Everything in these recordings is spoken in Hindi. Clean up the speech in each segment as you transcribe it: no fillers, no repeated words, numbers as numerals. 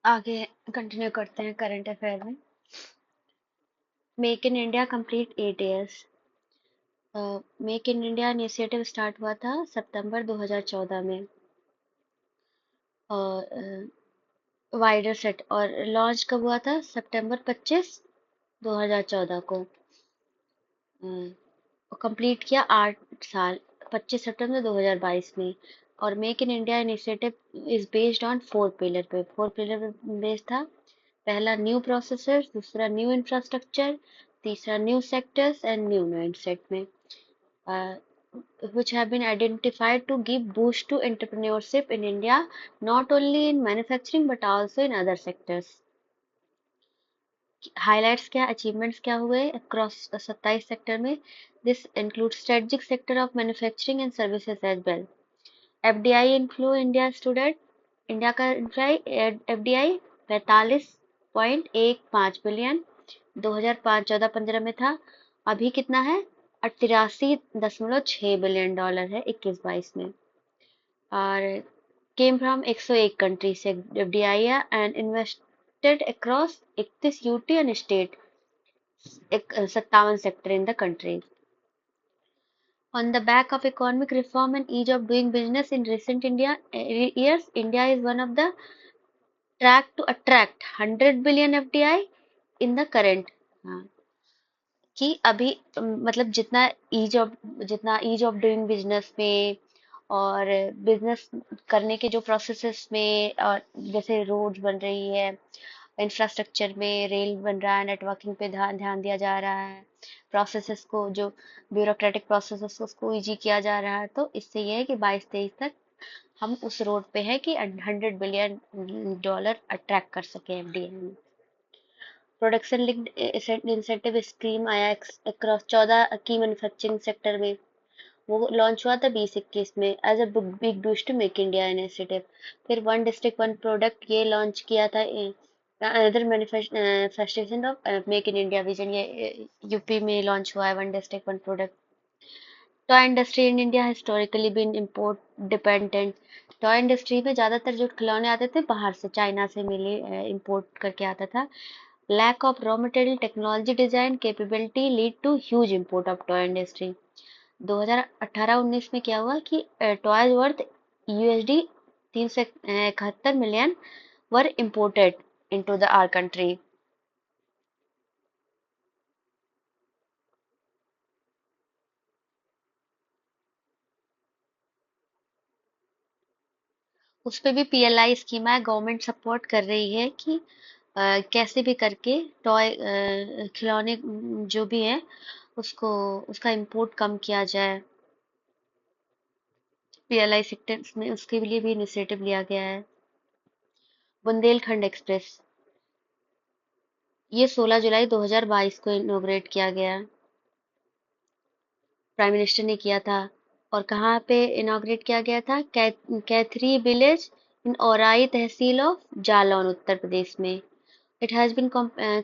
आगे कंटिन्यू करते हैं करंट अफेयर में। Make in India complete 8 years। Make in India initiative start हुआ था सितंबर 2014 में, और वाइडर सेट और लॉन्च कब हुआ था? सितंबर 25 2014 को। कंप्लीट किया 8 साल, 25 सितंबर 2022 में। और make in India initiative is based on 4 pillar पे, 4 पिलर पे बेस्ड था। पहला न्यू प्रोसेसर्स, दूसरा न्यू इंफ्रास्ट्रक्चर, तीसरा new sectors and new mindset में, which have been identified to give boost to entrepreneurship in India, not only in manufacturing but also in other sectors। Highlights क्या, अचीवमेंट्स क्या हुए अक्रॉस 27 सेक्टर में? This include strategic sector of manufacturing and services as well. FDI inflow India student, India का एफडीआई 45.15 बिलियन 2005-14-15 में था। अभी कितना है? 83.6 बिलियन डॉलर है 21-22 में। और केम फ्रॉम 101 कंट्री से FDI and invested across 31 UT and state, 57 sector in the country. On the back of economic reform and ease of doing business in recent years, India is one of the track to attract 100 billion FDI in the current। हाँ, कि अभी मतलब जितना ईज ऑफ डूइंग बिजनेस में और बिजनेस करने के जो प्रोसेसेस में, और जैसे रोड्स बन रही है, इंफ्रास्ट्रक्चर में रेल बन रहा है, नेटवर्किंग पे ध्यान ध्यान दिया जा रहा है, प्रोसेसेस को जो ब्यूरोक्रेटिक प्रोसेसेस उसको इजी किया जा रहा है। तो इससे ये है कि 22-23 तक हम उस रोड पे है कि 100 बिलियन डॉलर अट्रैक्ट कर सके एफडीआई में। प्रोडक्शन लिंक्ड इंसेंटिव स्कीम आया अक्रॉस 14 की मैन्युफैक्चरिंग सेक्टर में। वो लॉन्च हुआ था 2021 में as a big boost to make India initiative. फिर वन डिस्ट्रिक्ट वन प्रोडक्ट ये लॉन्च किया था। Another manifestation of make in India vision, ये यूपी में लॉन्च हुआ है one district one product. Toy industry in India historically been import dependent. Toy industry में ज़्यादातर जो खिलौने आते थे बाहर से, चाइना से मिले, इम्पोर्ट करके आता था। Lack of raw material technology design capability lead to huge import of toy industry. 2018-19 में क्या हुआ कि toys worth USD 371 million were imported into the our country. उस पे भी पीएलआई स्कीम है, गवर्नमेंट सपोर्ट कर रही है कि कैसे भी करके टॉय खिलौने जो भी है उसको, उसका इंपोर्ट कम किया जाए। पीएलआई सेक्टर में उसके लिए भी इनिशिएटिव लिया गया है। बुंदेलखंड एक्सप्रेस ये 16 जुलाई 2022 को इनॉग्रेट किया गया, प्राइम मिनिस्टर ने किया था। और कहाँ पे इनॉग्रेट किया गया था? Kaithari village in Aurai tehsil of Jalaun, Uttar Pradesh में। It has been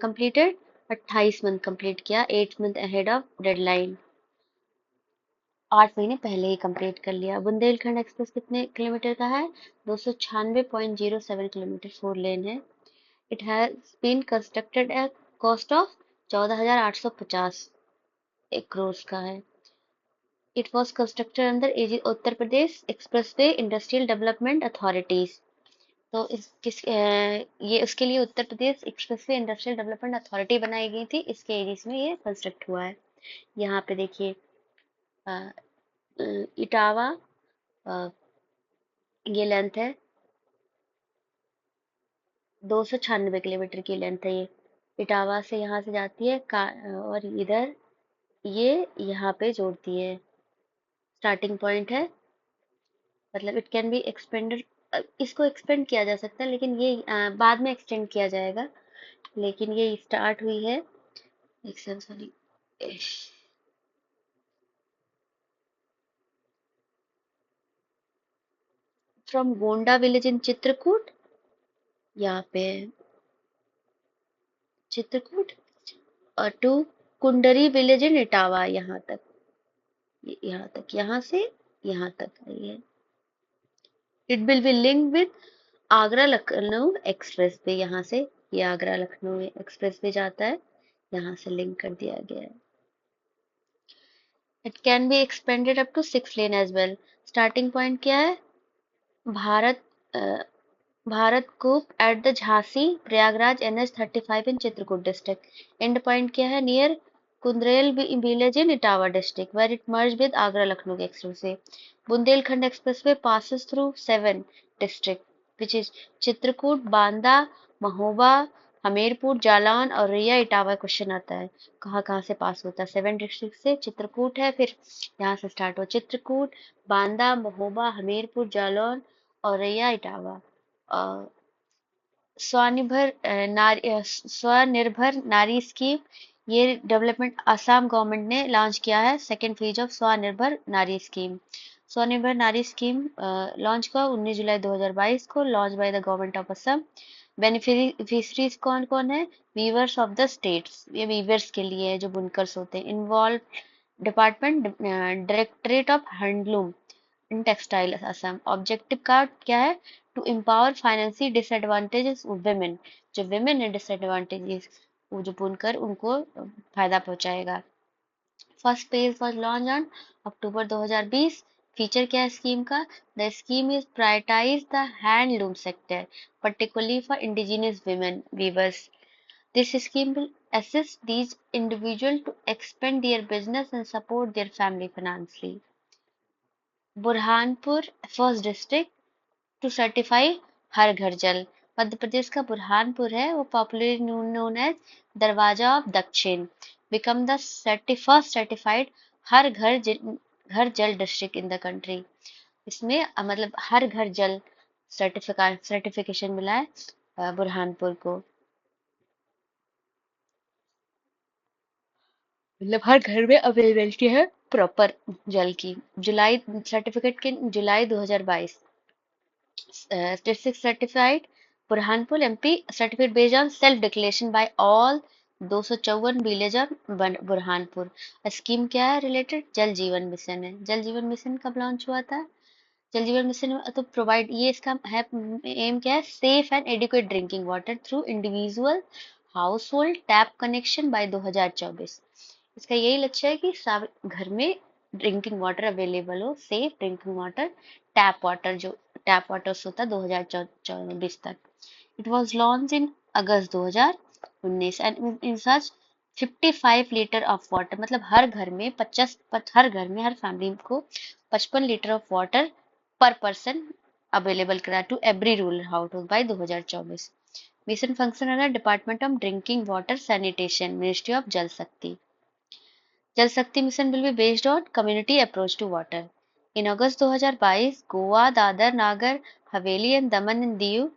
completed, 28 month complete किया, 8 मंथ अहेड ऑफ डेडलाइन, 8 महीने पहले ही कंप्लीट कर लिया। बुंदेलखंड एक्सप्रेस कितने किलोमीटर का है? 296.07 किलोमीटर, 4 लेन है। It has been constructed at cost of 14,850 crore का है। It was constructed under Uttar Pradesh expressway industrial development authorities. तो ये उसके लिए Uttar Pradesh expressway industrial development authority बनाई गई थी, इसके एरिस में ये कंस्ट्रक्ट हुआ है। यहाँ पे देखिए इटावा, अ, ये लेंथ है 296 किलोमीटर की लेंथ है ये। इटावा से यहाँ से जाती है और इधर ये यहाँ पे जोड़ती है, स्टार्टिंग पॉइंट है। मतलब इट कैन बी एक्सपेंडेड, इसको एक्सपेंड किया जा सकता है, लेकिन ये बाद में एक्सटेंड किया जाएगा। लेकिन ये स्टार्ट हुई है, sorry, from Gonda village in Chitrakoot, यहाँ पे चित्रकूट, और टू कुंडरी विलेज इन इटावा, यहाँ तक, यहाँ से यहाँ तक आई है। It will be linked with Agra Lucknow express way, यहाँ से ये आगरा लखनऊ एक्सप्रेस वे जाता है, यहाँ से लिंक कर दिया गया है। It can be expanded up to 6 lane as well. Starting point क्या है? Bharat Bharat Koop at the Jhansi Prayagraj NH 35 in Chitrakoot district. End point क्या है? Near Kundrel village in Etawah district where it merge with Agra Lucknow expressway. Bundelkhand expressway passes through 7 districts which is Chitrakoot, Banda, Mahoba, Hamirpur, Jalaun और रैया इटावा। क्वेश्चन आता है कहाँ कहाँ से पास होता है? 7 डिस्ट्रिक्ट से। चित्रकूट है, फिर यहाँ से स्टार्ट हो चित्रकूट, बांदा, महोबा, हमीरपुर, जालौन और रैया इटावा। अ, स्वनिर्भर नारी स्कीम, ये डेवलपमेंट असम गवर्नमेंट ने लॉन्च किया है। सेकेंड फेज ऑफ स्वनिर्भर नारी स्कीम। स्वनिर्भर नारी स्कीम लॉन्च हुआ 19 जुलाई 2022 को, launch by the government of Assam. Beneficiaries कौन कौन है? वीवर्स ऑफ द स्टेट्स, ये वीवर्स के लिए है जो बुनकर्स होते हैं। Involve department directorate of handloom in textile Assam. Objective का क्या है? To empower financial disadvantages women, जो विमेन है डिसएडवांटेजेस, वो जो बुनकर उनको फायदा पहुंचाएगा। First page was launch on October 2020। Feature क्या है स्कीम का? The scheme is prioritise the handloom sector particularly for indigenous women weavers. This scheme will assist these individuals to expand their business and support their family financially. Burhanpur first district to certify हर घर जल। मध्य प्रदेश का बुरहानपुर है, वो पॉपुलरली नोन एज दरवाजा ऑफ दक्षिण, बिकम द फर्स्ट सर्टिफाइड घर जल डिस्ट्रिक्ट इन द कंट्री। इसमें मतलब हर घर जल सर्टिफिकेशन मिला है बुरहानपुर को, मतलब हर घर में अवेलेबिलिटी है प्रॉपर जल की। जुलाई सर्टिफिकेट के जुलाई 2022 district certified Burhanpur MP certificate based on self declaration by all 254 village of Burhanpur. Scheme क्या है? रिलेटेड जल जीवन मिशन है। जल जीवन मिशन कब लॉन्च हुआ था? जल जीवन मिशन तो प्रोवाइड, ये इसका है एम क्या है? Safe and adequate drinking water through individual house hold tap connection by 2024। इसका यही लक्ष्य है कि सब घर में ड्रिंकिंग वाटर अवेलेबल हो, safe drinking water, tap water, जो टैप वाटर होता है 2024 तक। It was launch in August 2019 and in such 55 litre of water, मतलब हर घर में 50, हर घर में हर फैमिली को 55 litre of water per person available करा to every rural household by 2024। Mission function है department of drinking water sanitation, ministry of Jal Shakti. Jal Shakti mission will be based on community approach to water. In August 2022, Goa, Dadar, Nagar Haveli and Daman and Diu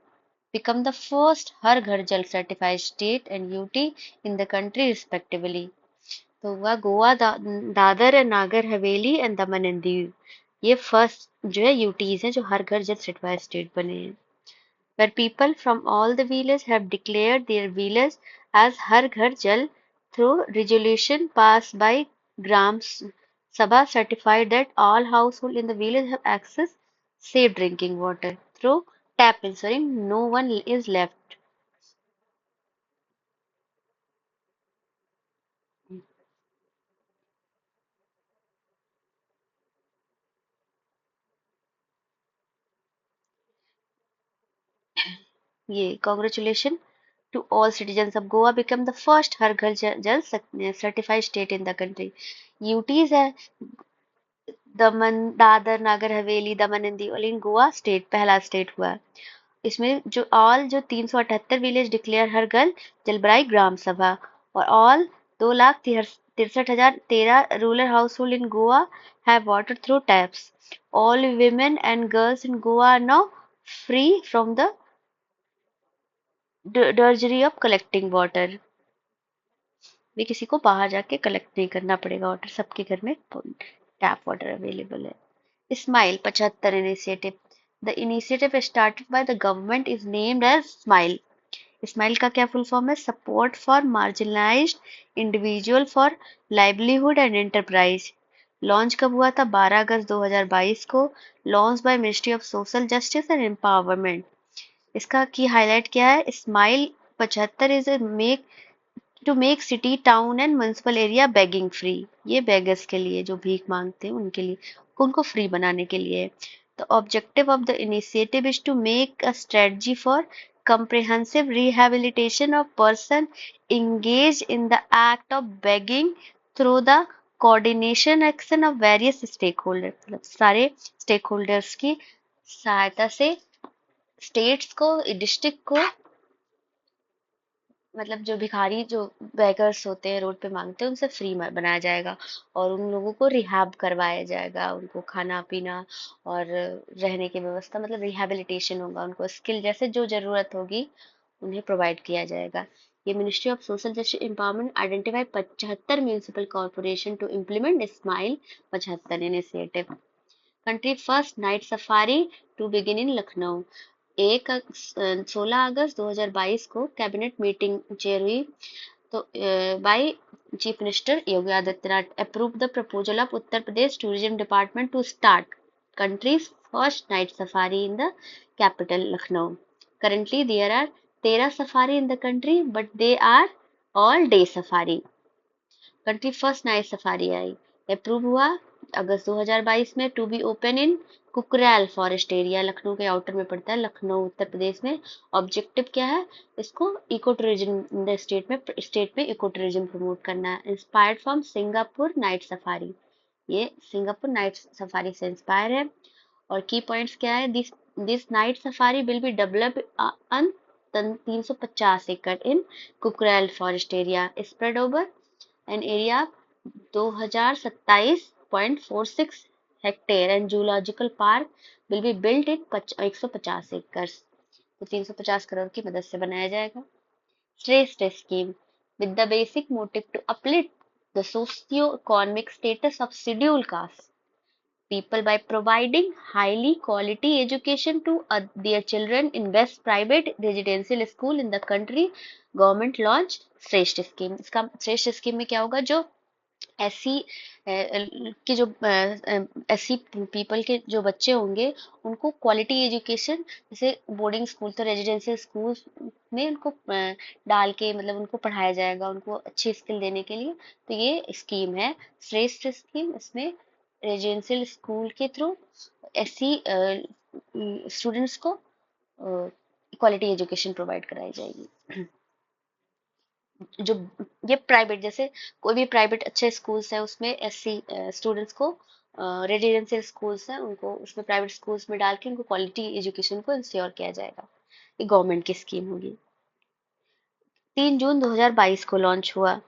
become the first हर घर जल certified state and UT in the country respectively. तो हुआ Goa, Dadar and Nagar Haveli and Daman and Diu, ये फर्स्ट जो है यूटीज हैं जो हर घर जल सर्टिफाइड स्टेट बने हैं। where people from all the villages have declared their village as Har Ghar Jal through resolution passed by Gram Sabha certified that all households in the village have access safe drinking water through tap, ensuring no one is left. ये congratulations to all citizens of Goa become the first Har Ghar Jal certified state in the country. UTs है दमन, दादर, नागर हवेली, दमन and Diu, in Goa state पहला स्टेट हुआ। इसमें जो 378 विलेज डिक्लेयर हर घर जलबराई ग्राम सभा और all 2,63,013 rural house hold in Goa have water through taps. All women and girls in Goa are now free from the drudgery of collecting water. भी किसी को बाहर जाके कलेक्ट नहीं करना पड़ेगा वाटर, सबके घर में टैप वाटर अवेलेबल है। SMILE 75 initiative. The initiative started by the government is named as SMILE. SMILE का क्या फुल फॉर्म है? Support for marginalised individual for livelihood and enterprise. Launch कब हुआ था? 12 अगस्त 2022 को। Launch by ministry of social justice and empowerment. इसका की हाईलाइट क्या है? SMILE 75 is a make to make city town and municipal area begging free. ये बेगर्स के लिए, जो भीख मांगते हैं उनके लिए, उनको फ्री बनाने के लिए है। The objective of the initiative is to make a strategy for comprehensive rehabilitation of person engaged in the act of begging through the coordination action of various stakeholders। मतलब सारे stakeholders की सहायता से स्टेट्स को, डिस्ट्रिक्ट को, मतलब जो भिखारी, जो बेगर्स होते हैं, रोड पे मांगते हैं, उनसे फ्री बनाया जाएगा और उन लोगों को रिहैब करवाया जाएगा। उनको खाना पीना और रहने की व्यवस्था, मतलब रिहैबिलिटेशन होगा, उनको स्किल जैसे जो जरूरत होगी उन्हें प्रोवाइड किया जाएगा। ये ministry of social justice empowerment identify 75 municipal corporation to implement SMILE 75 initiative. Country first night safari to begin in Lucknow. 16 अगस्त 2022 को कैबिनेट मीटिंग चेयर हुई, तो by chief minister Yogi Adityanath approve the proposal of Uttar Pradesh tourism department to start countries first night safari in the capital Lucknow. Currently there are 13 safari in the country, but they are all day safari। Country first night safari आई, अप्रूव हुआ अगस्त 2022 में, to be open in Kukrail forest area, Lucknow के आउटर में पड़ता है, लखनऊ उत्तर प्रदेश में। ऑब्जेक्टिव क्या है? इसको eco tourism in the state में इको टूरिज्म प्रमोट करना है। Inspired from Singapore night safari, ये सिंगापुर नाइट सफारी से इंस्पायर है। और की पॉइंट्स क्या है? This night safari will be develop on 350 acre in Kukrail forest area spread over an area 2027.46 hectare and zoological park will be built in 150 acre. तो 350 करोड़ की मदद से बनाया जाएगा। Shreshta scheme with the basic motive to uplift the socio economic status of schedule caste people by providing highly quality education to their children in best private residential school in the country। Government launch श्रेष्ठ स्कीम। इसका श्रेष्ठ स्कीम में क्या होगा? जो एससी के जो एससी पीपल के जो बच्चे होंगे उनको क्वालिटी एजुकेशन, जैसे बोर्डिंग स्कूल तो रेजिडेंशियल स्कूल में उनको डाल के, मतलब उनको पढ़ाया जाएगा, उनको अच्छी स्किल देने के लिए। तो ये स्कीम है श्रेष्ठ स्कीम। इसमें रेजिडेंशियल स्कूल के थ्रू एससी स्टूडेंट्स को क्वालिटी एजुकेशन प्रोवाइड कराई जाएगी। जो ये प्राइवेट, जैसे कोई भी प्राइवेट अच्छे स्कूल्स है उसमें एससी स्टूडेंट्स को, रेजिडेंशियल स्कूल्स हैं उनको उसमें प्राइवेट स्कूल्स में डाल के उनको क्वालिटी एजुकेशन को इंश्योर किया जाएगा। ये गवर्नमेंट की स्कीम होगी। 3 जून 2022 को लॉन्च हुआ।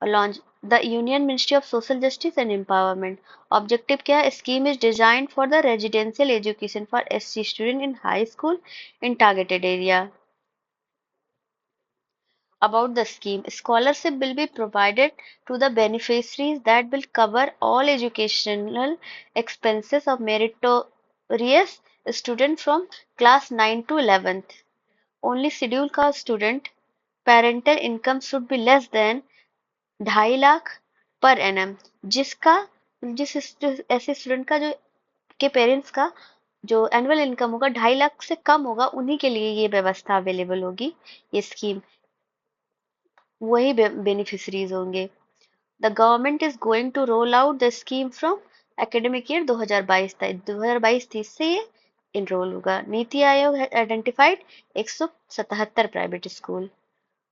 और launch the union ministry of social justice and empowerment. Objective क्या है? Scheme is designed for the residential education for SC student in high school in targeted area. About the scheme, scholarship will be provided to the beneficiaries that will cover all educational expenses of meritorious students from class 9 to 11th। Only scheduled caste student parental income should be less than 2.5 lakh per annum। जिसका जिस ऐसे स्टूडेंट का जो के पेरेंट्स का जो एनुअल इनकम होगा 2.5 लाख से कम होगा, उन्हीं के लिए ये व्यवस्था अवेलेबल होगी, ये स्कीम, वही बेनिफिशरीज होंगे। The government is going to roll out the scheme from academic year 2022 तक। 2022-23 से ये इनरोल होगा। NITI Aayog identified 177 private school.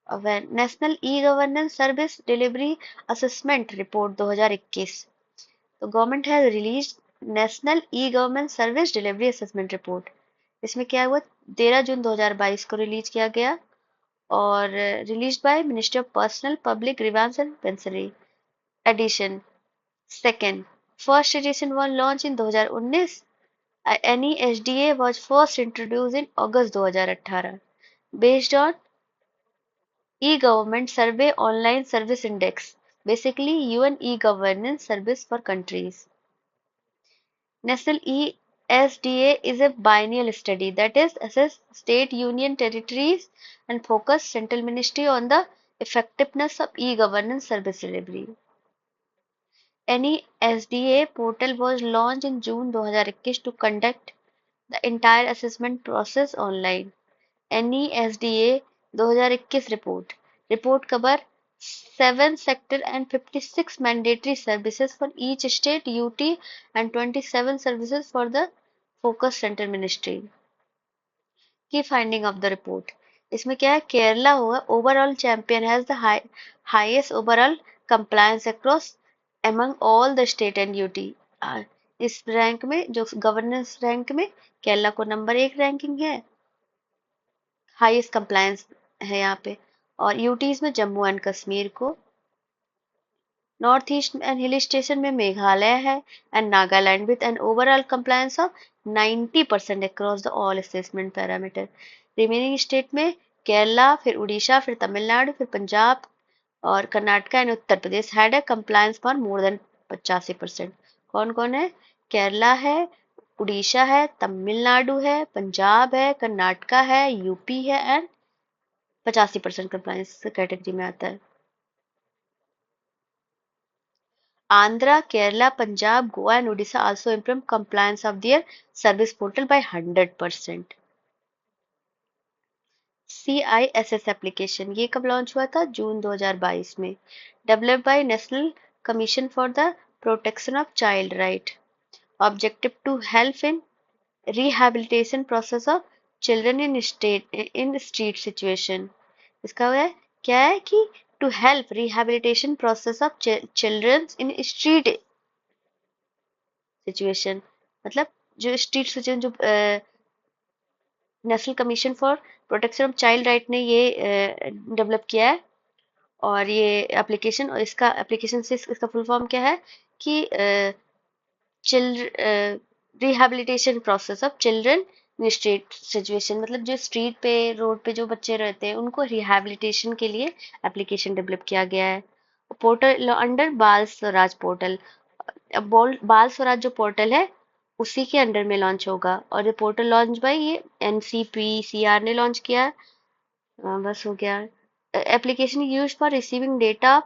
National e governance service delivery assessment report 2021। तो government has release national e governance service delivery assessment report. इसमें क्या हुआ? 13 जून 2022 को रिलीज किया गया और released by Ministry of Personal Public Grievance and Pensionary edition। Second, first edition was launched in 2019। NESDA was first introduced in August 2018 based on e-government survey online service index, basically UN e-governance service for countries। National ESDA is a biennial study that is assess state, union territories and focus central ministry on the effectiveness of e-governance service delivery। NESDA portal was launched in June 2021 to conduct the entire assessment process online। NESDA 2021 report cover 7 sector and 56 mandatory services for each state UT and 27 services for the focus center ministry. की फाइंडिंग ऑफ द रिपोर्ट, इसमें क्या है, केरला हुआ overall champion has the highest overall compliance across among all the state and UT. इस रैंक में जो गवर्नेंस रैंक में केरला को नंबर 1 रैंकिंग है, हाईएस्ट कंप्लायंस है यहाँ पे। और यूटीज में जम्मू एंड कश्मीर को, north east and hill station में मेघालय है and Nagaland with an overall compliance of 90% across the all assessment parameter. Remaining state में केरला, फिर उड़ीसा, फिर तमिलनाडु, फिर पंजाब और Karnataka and Uttar Pradesh had a compliance for more than 85%। कौन कौन है? केरला है, उड़ीसा है, तमिलनाडु है, पंजाब है, कर्नाटका है, यूपी है एंड 85% कंप्लायंस कैटेगरी में आता है। Andhra, Kerala, Punjab, Goa and Odisha also improved compliance of their service portal by 100%. CISS application ये कब लॉन्च हुआ था? जून 2022 में। Developed by national commission for the protection of child right, objective to help in rehabilitation process of children in street situation. इसका क्या है कि to help rehabilitation process of children in street situation, मतलब जो स्ट्रीट सिचुएशन, जो national commission for protection of child right ने ये डेवलप किया है। और ये एप्लीकेशन, और इसका एप्लीकेशन से इसका फुल फॉर्म क्या है कि rehabilitation process of children in street situation, मतलब जो स्ट्रीट पे, रोड पे जो बच्चे रहते हैं उनको रिहैबिलिटेशन के लिए एप्लीकेशन डेवलप किया गया है। पोर्टल अंडर बाल स्वराज पोर्टल, बाल स्वराज जो पोर्टल है उसी के अंडर में लॉन्च होगा। और ये पोर्टल लॉन्च बाय ये NCPCR ने लॉन्च किया है। बस हो गया। Application use for receiving data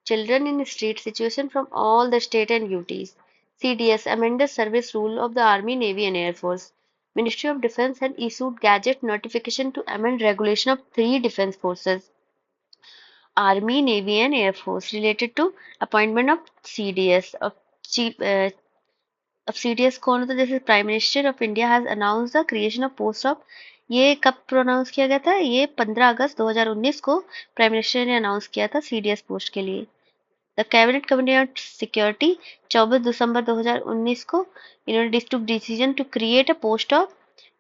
children in street situation from all the state and UTs. CDS amended service rule of the Army, Navy and Air Force. Ministry of Defence had issued gazette notification to amend regulation of 3 defence forces, Army, Navy and Air Force, related to appointment of CDS of chief अब CDS कौन होता है? जैसे prime minister of India has announce the creation of post of, ये कब प्रोनाउंस किया गया था? ये 15 अगस्त 2019 को प्राइम मिनिस्टर ने अनाउंस किया था CDS पोस्ट के लिए। The cabinet committee on security 24 दिसंबर 2019 को इन्होंने took decision to create a post of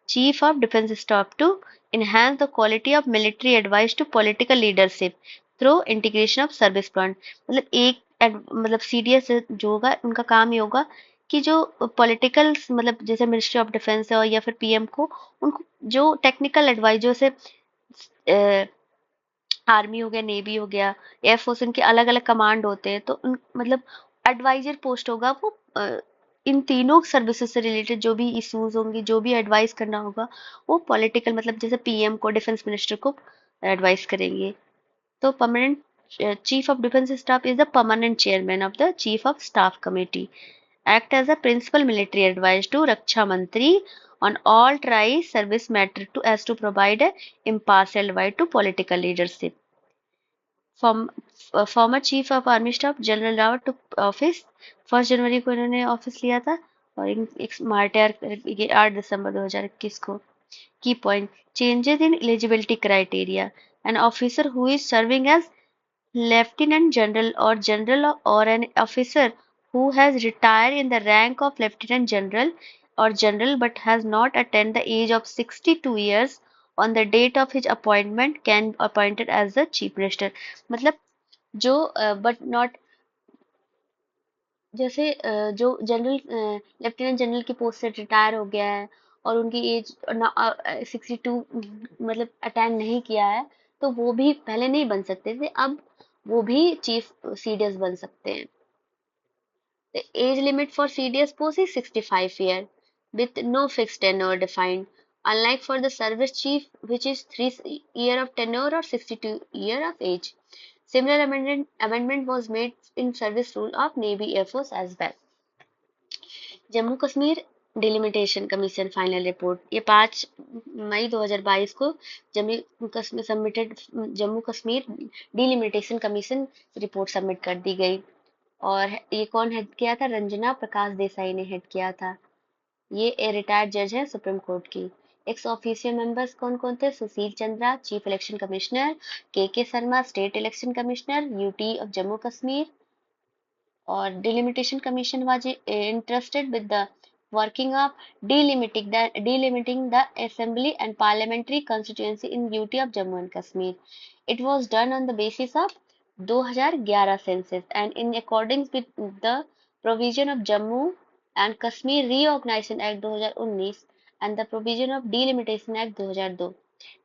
chief of defence staff to enhance the quality of military advice to political leadership through integration of service plan। मतलब मतलब CDS जो होगा उनका काम ये होगा कि जो पॉलिटिकल, मतलब जैसे मिनिस्ट्री ऑफ डिफेंस है या फिर PM को, उनको जो टेक्निकल एडवाइस, जैसे आर्मी हो गया, नेवी हो गया, एयरफोर्स, इनके अलग अलग कमांड होते हैं, तो उन मतलब एडवाइजर पोस्ट होगा वो, इन तीनों सर्विसेज से रिलेटेड जो भी इश्यूज होंगी, जो भी एडवाइस करना होगा, वो पॉलिटिकल, मतलब जैसे PM को, डिफेंस मिनिस्टर को एडवाइस करेंगे। तो permanent chief of defence staff is the permanent chairman of the chief of staff committee, act as a principal military advisor to Raksha Mantri on all tri-service matter to as to provide a impartial advice to political leadership. Former Chief of Army Staff General Rawat took office 1 जनवरी को इन्होंने ऑफिस लिया था और मार्टर 8 दिसंबर 2021 को। Key point, changes in eligibility criteria, an officer who is serving as Lieutenant General or an officer who has retired in the rank of Lieutenant General or General but has not attained the age of 62 years on the date of his appointment can be appointed as the Chief Minister। मतलब जो but not, जैसे जो जनरल, लेफ्टिनेंट जनरल की पोस्ट से रिटायर हो गया है और उनकी एज 62 मतलब अटेंड नहीं किया है, तो वो भी पहले नहीं बन सकते थे, अब वो भी चीफ CDS बन सकते हैं। The age limit for CDS post is 65 years with no fixed tenure defined, unlike for the service chief, which is 3 years of tenure or 62 years of age. Similar amendment was made in service rule of Navy Air Force as well. Jammu Kashmir delimitation commission final report, ये 5 मई 2022 को Jammu Kashmir submitted Jammu Kashmir delimitation commission report submit कर दी गई। और ये कौन हेड किया था? रंजना प्रकाश देसाई ने हेड किया था। ये रिटायर्ड जज है सुप्रीम कोर्ट की। एक्स ऑफिशियल मेंबर्स कौन कौन थे? Sushil Chandra chief election commissioner, के Sharma state election commissioner UT of Jammu Kashmir. और delimitation commission was interested with the working of delimiting the assembly and parliamentary constituency in UT of Jammu and Kashmir. It was done on the basis of 2011 census and in accordance with the provision of Jammu and Kashmir Reorganization Act 2019 and the provision of Delimitation Act 2002.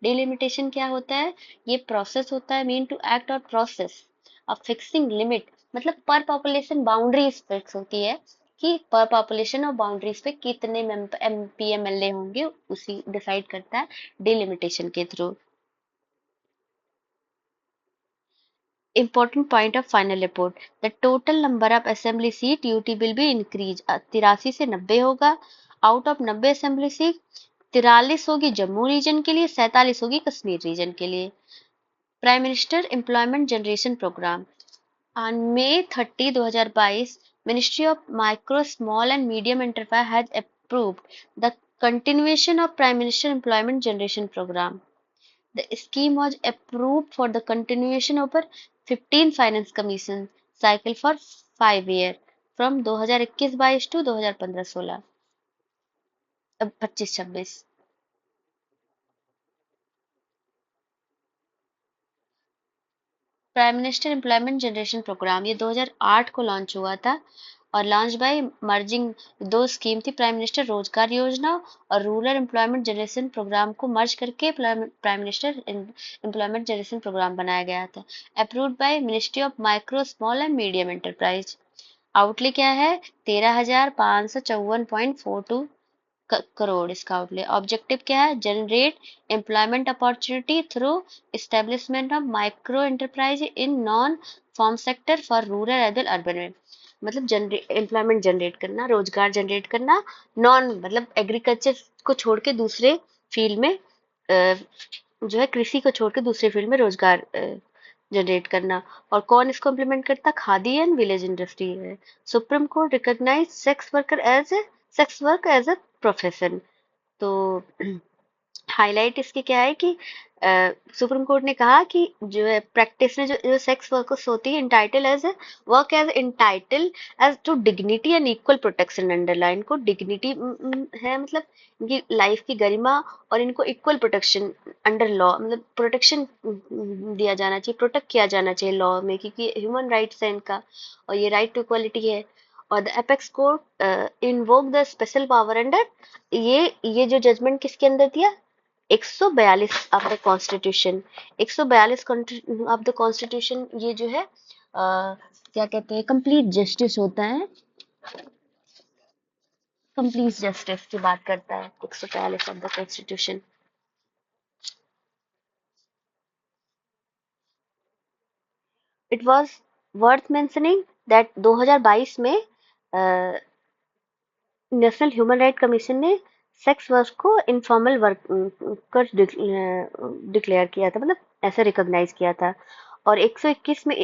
Delimitation क्या होता है? ये प्रोसेस होता है, मीन टू एक्ट और प्रोसेस ऑफ फिक्सिंग लिमिट, मतलब पर पॉपुलेशन बाउंड्रीज फिक्स होती है कि पर पॉपुलेशन और बाउंड्रीज पे कितने एमपी एमएलए होंगे, उसी डिसाइड करता है डिलिमिटेशन के through. Important point of final report: the total number of assembly seat UT will be increased, 83 से 90 होगा। आउट ऑफ 90 असेंबली सीट 43 होगी जम्मू रीजन के लिए, 47 होगी कश्मीर रीजन के लिए। Prime minister employment generation programme On May 30, 2022, Ministry of Micro, Small and Medium Enterprise has approved the continuation of Prime Minister Employment Generation Program. The scheme was approved for the continuation over 15 Finance Commission cycle for 5 years from 2021-22 to 2015-16 अब 25-26। Prime minister employment generation programme ये 2008 को लॉन्च हुआ था और लॉन्च बाय मर्जिंग दो स्कीम थी, प्राइम मिनिस्टर रोजगार योजना और रूरल एम्प्लॉयमेंट जनरेशन प्रोग्राम को मर्ज करके prime minister employment generation programme बनाया गया था। Approved by ministry of micro small and medium enterprise. Outlay क्या है? 13,554.42 करोड़ इसका आउटले। ऑब्जेक्टिव क्या है? Generate employment opportunity through establishment of micro enterprise in non farm sector for rural as well urban में, मतलब एम्प्लॉयमेंट जनरेट करना, रोजगार जनरेट करना, नॉन मतलब एग्रीकल्चर को छोड़ के दूसरे फील्ड में जो है कृषि को छोड़ के दूसरे फील्ड में रोजगार जनरेट करना। और कौन इसको इम्प्लीमेंट करता? खादी एंड विलेज इंडस्ट्री है। Supreme court recognize sex work as a profession. तो हाईलाइट इसकी क्या है कि सुप्रीम कोर्ट ने कहा कि जो है प्रैक्टिस में जो सेक्स वर्कर्स होती है entitle as work as entitle as to dignity and equal protection underline को डिग्निटी है, मतलब इनकी लाइफ की गरिमा और इनको इक्वल प्रोटेक्शन अंडर लॉ, मतलब प्रोटेक्शन दिया जाना चाहिए, प्रोटेक्ट किया जाना चाहिए लॉ में, क्योंकि ह्यूमन राइट्स है इनका और ये राइट टू इक्वलिटी है। और the apex court invoke the special power under, ये जो जजमेंट किसके अंदर दिया? 142 of the constitution. 142 of the constitution ये जो है क्या कहते हैं, कंप्लीट जस्टिस होता है, कंप्लीट जस्टिस की बात करता है 142 of the constitution. It was worth mentioning that 2022 में नेशनल ह्यूमन राइट कमीशन ने सेक्स वर्क को इनफॉर्मल वर्क कर डिक्लेयर किया था, मतलब ऐसे रिकॉग्नाइज किया था। और 121 में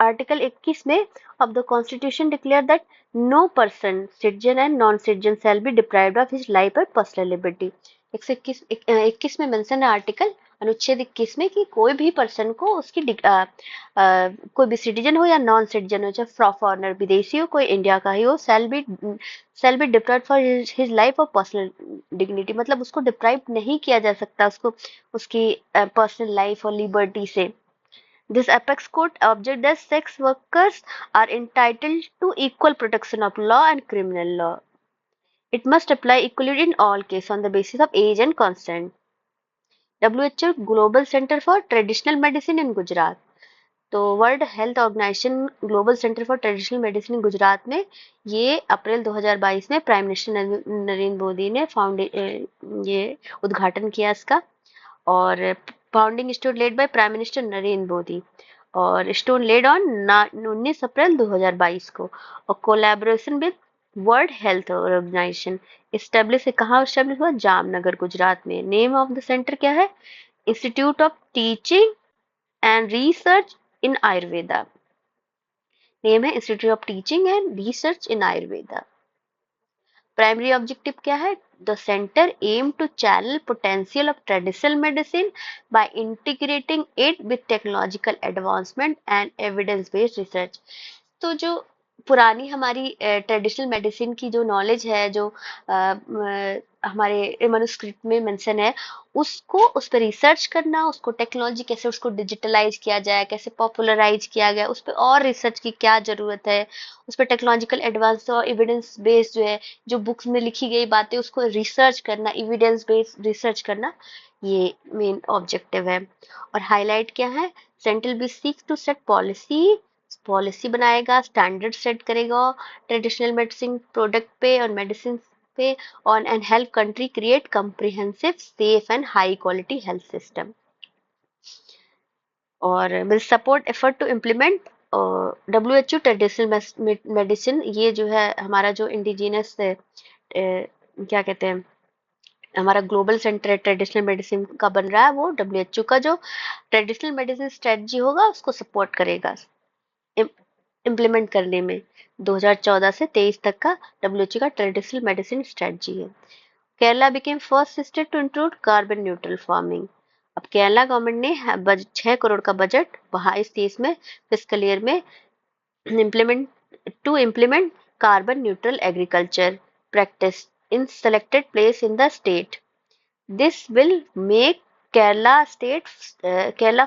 आर्टिकल 21 में of the constitution declare that no person citizen and non citizen shall be deprived of his life और पर्सनल लिबर्टी। 121 में मेंशन है आर्टिकल अनुच्छेद 21 में कि कोई भी पर्सन को उसकी कोई भी सिटीजन हो या नॉन सिटीजन हो, चाहे फॉरनर विदेशी हो, कोई इंडिया का ही हो, शैल be deprived for his life और पर्सनल डिग्निटी, मतलब उसको डिप्राइव नहीं किया जा सकता उसको उसकी पर्सनल लाइफ और लिबर्टी से। This apex court object that sex workers are entitled to equal protection of law and criminal law. It must apply equally in all cases on the basis of age and consent. WHO Global Center for Traditional Medicine in Gujarat. तो world health organization global centre for traditional medicine Gujarat में ये अप्रैल 2022 में प्राइम मिनिस्टर नरेंद्र मोदी ने ये उद्घाटन किया इसका। और founding stone laid by prime minister Narendra Modi और स्टोन लेड ऑन 19 अप्रैल 2022 को। और collaboration with world health organization establish कहाँ इस्टेब्लिश हुआ? जामनगर गुजरात में। नेम ऑफ द सेंटर क्या है? Institute of teaching and research in Ayurveda. Name है institute of teaching and research in Ayurveda. Primary objective क्या है? The centre aim to channel potential of traditional medicine by integrating it with technological advancement and evidence based research. तो जो पुरानी हमारी ट्रेडिशनल मेडिसिन की जो नॉलेज है, जो हमारे मनुस्क्रिप्ट में मेंशन है, उसको उस पर रिसर्च करना, उसको टेक्नोलॉजी कैसे उसको डिजिटलाइज किया जाए, कैसे पॉपुलराइज किया गया, उस पर और रिसर्च की क्या जरूरत है, उस पर टेक्नोलॉजिकल एडवांस और एविडेंस बेस्ड जो है, जो बुक्स में लिखी गई बातें उसको रिसर्च करना, एविडेंस बेस्ड रिसर्च करना, ये मेन ऑब्जेक्टिव है। और हाईलाइट क्या है? Central be seeks to set policy, policy बनाएगा, स्टैंडर्ड सेट करेगा ट्रेडिशनल मेडिसिन प्रोडक्ट पे और मेडिसिन पे, on and help country create comprehensive safe and high quality health system, और will support effort to implement WHO traditional medicine. ये जो है हमारा जो इंडिजिनस क्या कहते हैं, हमारा ग्लोबल सेंटर है ट्रेडिशनल मेडिसिन का बन रहा है, वो WHO का जो ट्रेडिशनल मेडिसिन स्ट्रेटजी होगा उसको सपोर्ट करेगा इम्प्लीमेंट करने में। 2014 से 23 तक का WHO का ट्रेडिशनल मेडिसिन स्ट्रेटजी है। Kerala became first state to include carbon neutral farming. अब केरला गवर्नमेंट ने 6 करोड़ का बजट 22-23 में फिस्कल ईयर में implement carbon neutral agriculture practice in selected place in the state. This will make Kerala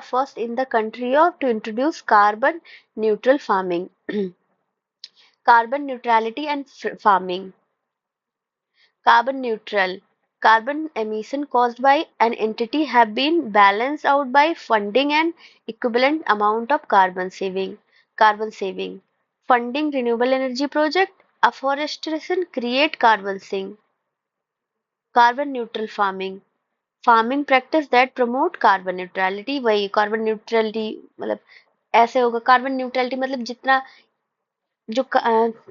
first in the country to introduce carbon neutral farming. Carbon neutrality and farming. Carbon neutral. Carbon emission caused by an entity have been balanced out by funding an equivalent amount of carbon saving. Carbon saving. Funding renewable energy project. Afforestation create carbon sink. Carbon neutral farming. Farming practice that promote carbon neutrality. वही कार्बन न्यूट्रलिटी मतलब ऐसे होगा, कार्बन न्यूट्रलिटी मतलब जितना जो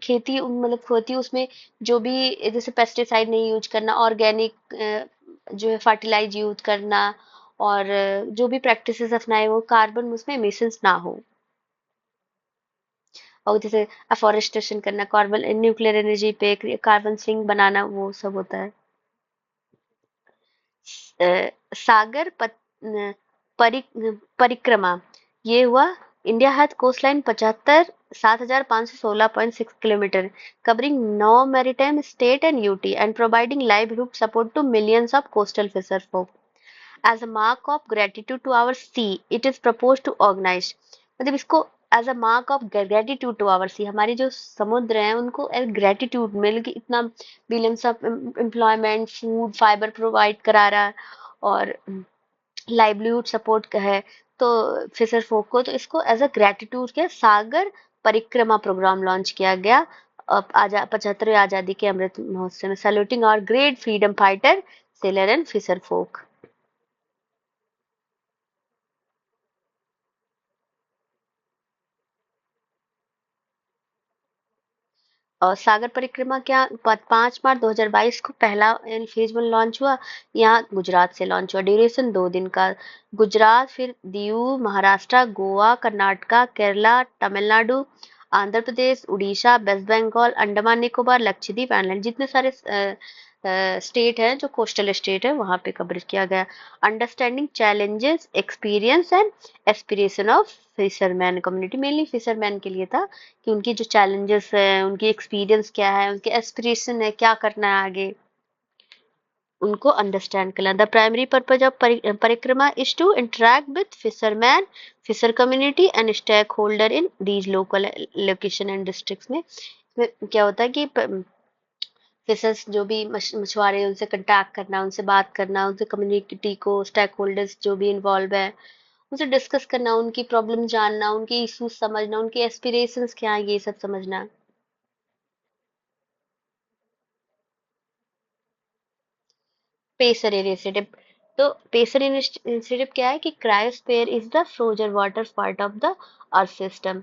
खेती मतलब होती है उसमें जो भी जैसे पेस्टिसाइड नहीं यूज करना, ऑर्गेनिक जो है फर्टिलाइज यूज करना, और जो भी प्रैक्टिसेस अपनाए वो कार्बन उसमें एमिशंस ना हो। और जैसे अफॉरेस्टेशन करना, कार्बन न्यूक्लियर एनर्जी पे कार्बन सिंक बनाना, वो सब होता है। सागर परिक्रमा, ये हुआ। India has coast line 75,7,516.6 kilometre, covering 9 maritime state and UT and providing livelihood support to millions of coastal fisher folk. As a mark of gratitude to our sea, it is proposed to organize, मतलब इसको as a mark of gratitude to our sea, हमारी जो समुद्र हैं उनको एज ग्रेटिट्यूड मिल कि इतना billions of employment, food, fibre provide करा रहा है और लाइवलीहुड सपोर्ट है तो फिशर फोक को, तो इसको एज अ ग्रेटिट्यूड के सागर परिक्रमा प्रोग्राम लॉन्च किया गया 75वीं आजादी के अमृत महोत्सव में, सैल्यूटिंग और great freedom fighter sailor and fisher folk. और सागर परिक्रमा क्या 5 मार्च 2022 को पहला फेज 1 लॉन्च हुआ, यहाँ गुजरात से लॉन्च हुआ। ड्यूरेशन 2 दिन का। गुजरात, फिर दीव, महाराष्ट्र, गोवा, कर्नाटका, केरला, तमिलनाडु, आंध्र प्रदेश, उड़ीसा, वेस्ट बंगाल, अंडमान निकोबार, लक्षद्वीप आइलैंड, जितने सारे स्टेट हैं जो कोस्टल स्टेट है वहां पे कवर किया गया। Understanding challenges, experience and aspiration of fisherman community, mainly fisherman के लिए था कि उनकी जो चैलेंजेस है, उनकी एक्सपीरियंस क्या है, उनके एस्पिरेशन है, क्या करना है आगे, उनको अंडरस्टैंड करना। The primary purpose of Parikrama is to interact with fisherman, fisher community and stake holder in these local location and districts में। क्या होता है कि फिशर्स जो भी मछुआरे हैं उनसे कांटेक्ट करना, उनसे बात करना, उनसे कम्युनिटी को स्टेक होल्डर्स जो भी इन्वॉल्व है उनसे डिस्कस करना, उनकी प्रॉब्लम जानना, उनके इश्यूज समझना, उनके एस्पिरेशंस क्या है, ये सब समझना। पेसर इनिशिएटिव, तो पेसर इनिशिएटिव क्या है कि cryosphere is the frozen water part of the earth system.